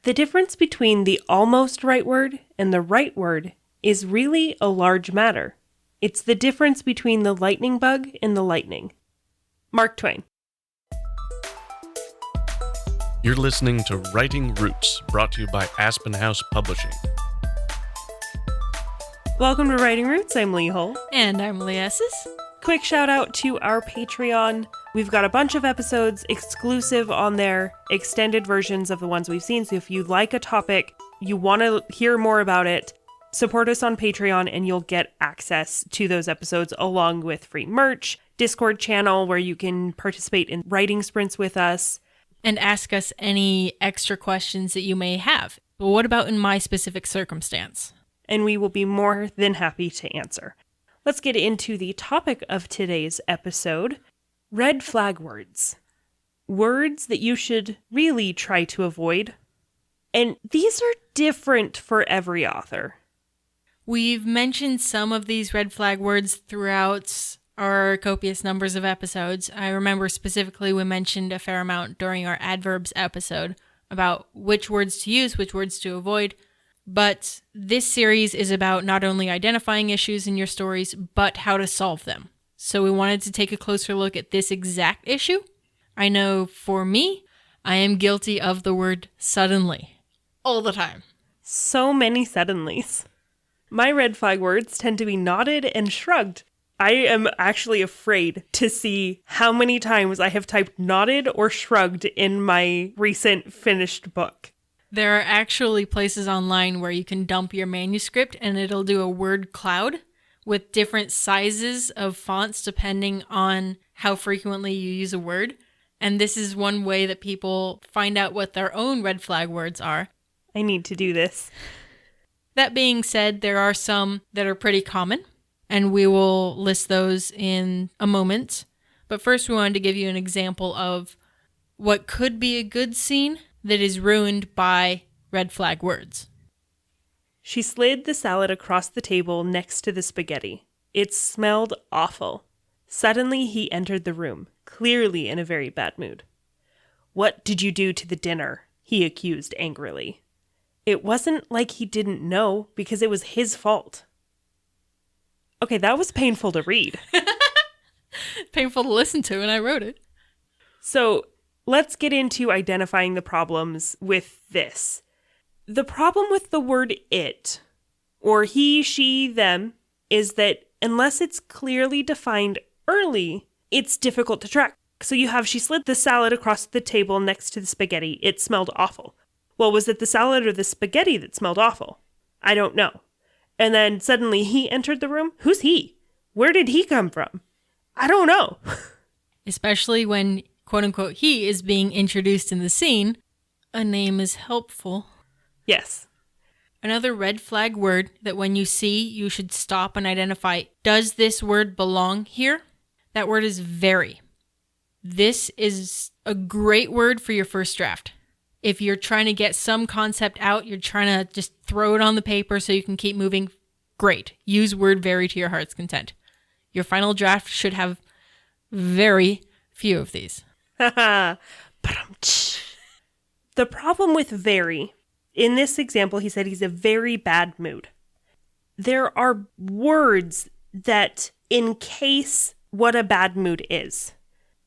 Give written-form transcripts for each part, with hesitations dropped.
The difference between the almost right word and the right word is really a large matter. It's the difference between the lightning bug and the lightning. Mark Twain. You're listening to Writing Roots, brought to you by Aspen House Publishing. Welcome to Writing Roots. I'm Lee Hull. And I'm Lee Esses. Quick shout out to our Patreon. We've got a bunch of episodes exclusive on there, extended versions of the ones we've seen. So if you like a topic, you want to hear more about it, support us on Patreon and you'll get access to those episodes along with free merch, Discord channel where you can participate in writing sprints with us. And ask us any extra questions that you may have. But what about in my specific circumstance? And we will be more than happy to answer. Let's get into the topic of today's episode, red flag words. Words that you should really try to avoid. And these are different for every author. We've mentioned some of these red flag words throughout our copious numbers of episodes. I remember specifically we mentioned a fair amount during our adverbs episode about which words to use, which words to avoid. But this series is about not only identifying issues in your stories, but how to solve them. So we wanted to take a closer look at this exact issue. I know for me, I am guilty of the word suddenly all the time. So many suddenlies. My red flag words tend to be nodded and shrugged. I am actually afraid to see how many times I have typed nodded or shrugged in my recent finished book. There are actually places online where you can dump your manuscript and it'll do a word cloud with different sizes of fonts depending on how frequently you use a word. And this is one way that people find out what their own red flag words are. I need to do this. That being said, there are some that are pretty common, and we will list those in a moment. But first, we wanted to give you an example of what could be a good scene that is ruined by red flag words. She slid the salad across the table next to the spaghetti. It smelled awful. Suddenly he entered the room, clearly in a very bad mood. "What did you do to the dinner?" he accused angrily. It wasn't like he didn't know, because it was his fault. Okay, that was painful to read. Painful to listen to, and I wrote it. So let's get into identifying the problems with this. The problem with the word it, or he, she, them, is that unless it's clearly defined early, it's difficult to track. So you have, she slid the salad across the table next to the spaghetti. It smelled awful. Well, was it the salad or the spaghetti that smelled awful? I don't know. And then suddenly he entered the room. Who's he? Where did he come from? I don't know. Especially when, quote unquote, he is being introduced in the scene, a name is helpful. Yes. Another red flag word that when you see, you should stop and identify, does this word belong here? That word is very. This is a great word for your first draft. If you're trying to get some concept out, you're trying to just throw it on the paper so you can keep moving, great. Use word very to your heart's content. Your final draft should have very few of these. The problem with very, in this example, he said he's a very bad mood. There are words that encase what a bad mood is.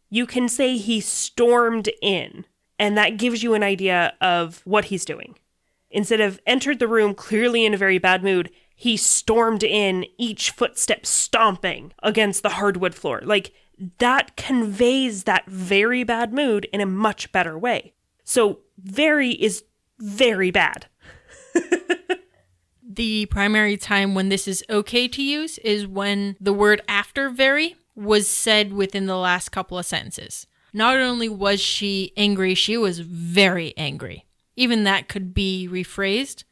You can say he stormed in, and that gives you an idea of what he's doing. Instead of entered the room clearly in a very bad mood, he stormed in, each footstep stomping against the hardwood floor. Like, that conveys that very bad mood in a much better way. So, very is very bad. The primary time when this is okay to use is when the word after very was said within the last couple of sentences. Not only was she angry, she was very angry. Even that could be rephrased.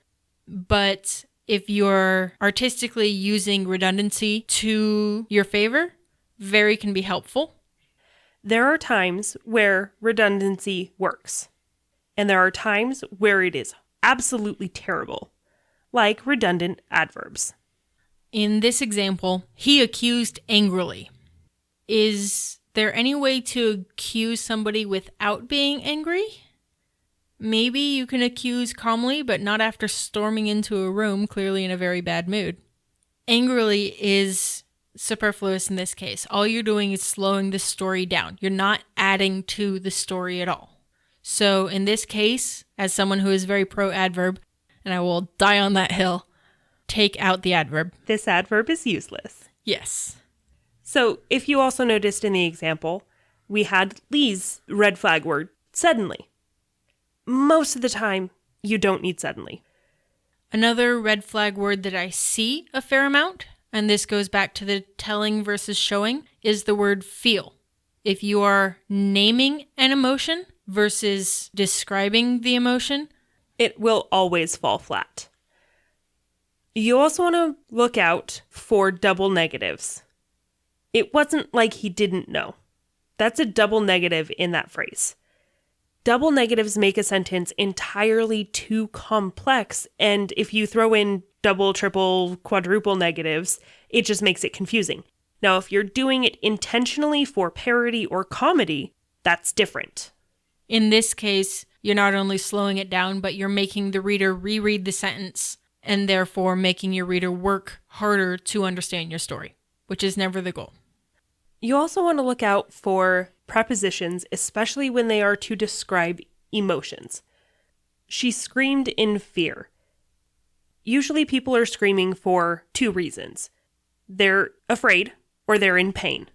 But if you're artistically using redundancy to your favor, very can be helpful. There are times where redundancy works. And there are times where it is absolutely terrible, like redundant adverbs. In this example, he accused angrily. Is there any way to accuse somebody without being angry? Maybe you can accuse calmly, but not after storming into a room, clearly in a very bad mood. Angrily is superfluous in this case. All you're doing is slowing the story down. You're not adding to the story at all. So in this case, as someone who is very pro-adverb, and I will die on that hill, take out the adverb. This adverb is useless. Yes. So if you also noticed in the example, we had Lee's red flag word, suddenly. Most of the time, you don't need suddenly. Another red flag word that I see a fair amount, and this goes back to the telling versus showing, is the word feel. If you are naming an emotion versus describing the emotion, it will always fall flat. You also want to look out for double negatives. It wasn't like he didn't know. That's a double negative in that phrase. Double negatives make a sentence entirely too complex, and if you throw in double, triple, quadruple negatives, it just makes it confusing. Now, if you're doing it intentionally for parody or comedy, that's different. In this case, you're not only slowing it down, but you're making the reader reread the sentence and therefore making your reader work harder to understand your story, which is never the goal. You also want to look out for prepositions, especially when they are to describe emotions. She screamed in fear. Usually people are screaming for two reasons. They're afraid or they're in pain.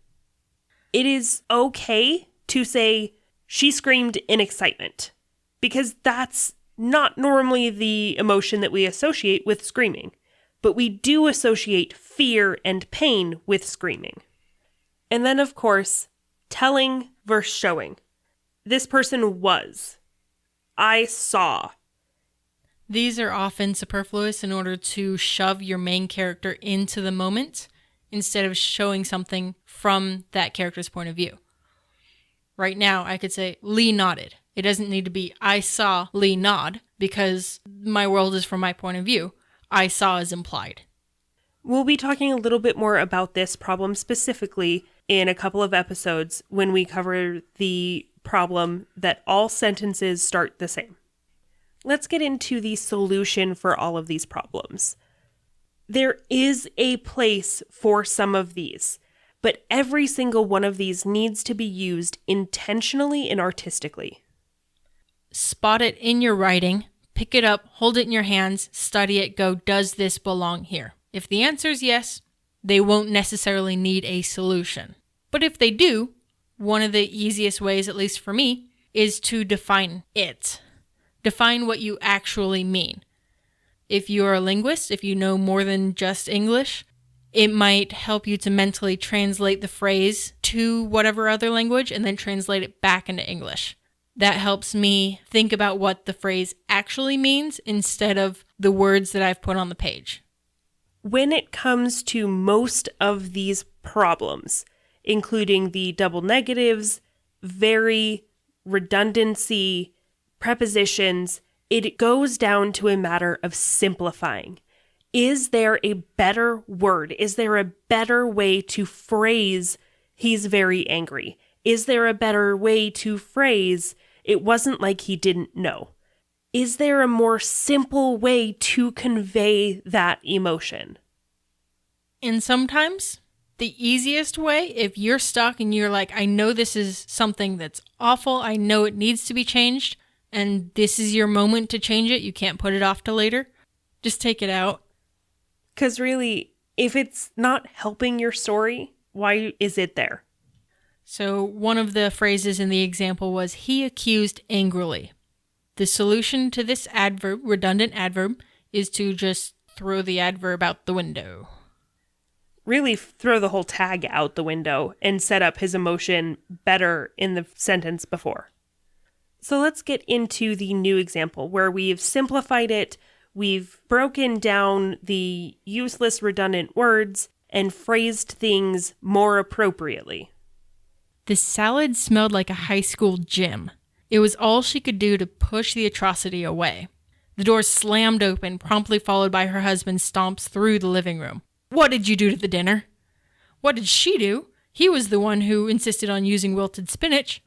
It is okay to say she screamed in excitement, because that's not normally the emotion that we associate with screaming, but we do associate fear and pain with screaming. And then, of course, telling versus showing. This person was. I saw. These are often superfluous in order to shove your main character into the moment instead of showing something from that character's point of view. Right now, I could say, Lee nodded. It doesn't need to be, I saw Lee nod, because my world is from my point of view. I saw is implied. We'll be talking a little bit more about this problem specifically in a couple of episodes when we cover the problem that all sentences start the same. Let's get into the solution for all of these problems. There is a place for some of these, but every single one of these needs to be used intentionally and artistically. Spot it in your writing, pick it up, hold it in your hands, study it, go, does this belong here? If the answer is yes, they won't necessarily need a solution. But if they do, one of the easiest ways, at least for me, is to define it. Define what you actually mean. If you're a linguist, if you know more than just English, it might help you to mentally translate the phrase to whatever other language and then translate it back into English. That helps me think about what the phrase actually means instead of the words that I've put on the page. When it comes to most of these problems, including the double negatives, very, redundancy, prepositions, it goes down to a matter of simplifying. Is there a better word? Is there a better way to phrase he's very angry? Is there a better way to phrase it wasn't like he didn't know? Is there a more simple way to convey that emotion? And sometimes the easiest way, if you're stuck and you're like, I know this is something that's awful, I know it needs to be changed, and this is your moment to change it, you can't put it off to later, just take it out. Because really, if it's not helping your story, why is it there? So one of the phrases in the example was, he accused angrily. The solution to this adverb, redundant adverb, is to just throw the adverb out the window. Really throw the whole tag out the window and set up his emotion better in the sentence before. So let's get into the new example where we've simplified it, we've broken down the useless redundant words and phrased things more appropriately. The salad smelled like a high school gym. It was all she could do to push the atrocity away. The door slammed open, promptly followed by her husband stomps through the living room. What did you do to the dinner? What did she do? He was the one who insisted on using wilted spinach.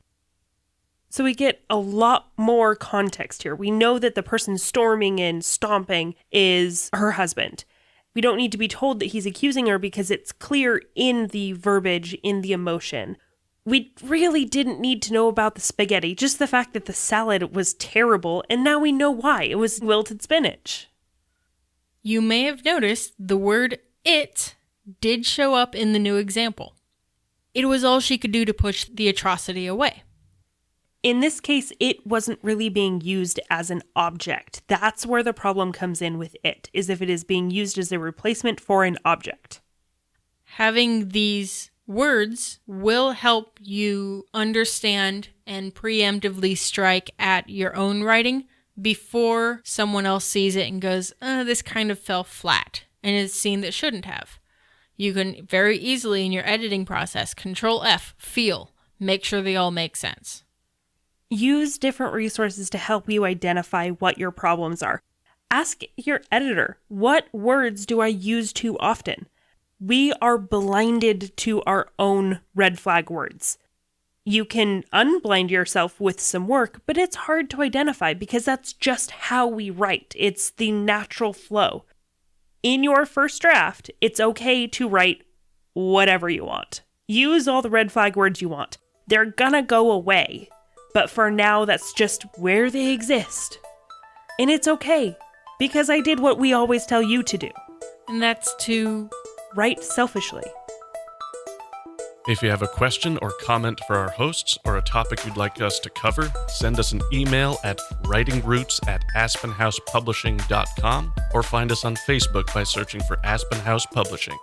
So we get a lot more context here. We know that the person storming and stomping is her husband. We don't need to be told that he's accusing her because it's clear in the verbiage, in the emotion. We really didn't need to know about the spaghetti, just the fact that the salad was terrible, and now we know why. It was wilted spinach. You may have noticed the word it did show up in the new example. It was all she could do to push the atrocity away. In this case, it wasn't really being used as an object. That's where the problem comes in with it, is if it is being used as a replacement for an object. Having these words will help you understand and preemptively strike at your own writing before someone else sees it and goes, this kind of fell flat, and it's seen that shouldn't have. You can very easily in your editing process, Control F, feel, make sure they all make sense. Use different resources to help you identify what your problems are. Ask your editor, what words do I use too often? We are blinded to our own red flag words. You can unblind yourself with some work, but it's hard to identify because that's just how we write. It's the natural flow. In your first draft, it's okay to write whatever you want. Use all the red flag words you want. They're gonna go away, but for now, that's just where they exist. And it's okay, because I did what we always tell you to do. And that's to write selfishly. If you have a question or comment for our hosts or a topic you'd like us to cover, send us an email at writingroots@aspenhousepublishing.com or find us on Facebook by searching for Aspen House Publishing.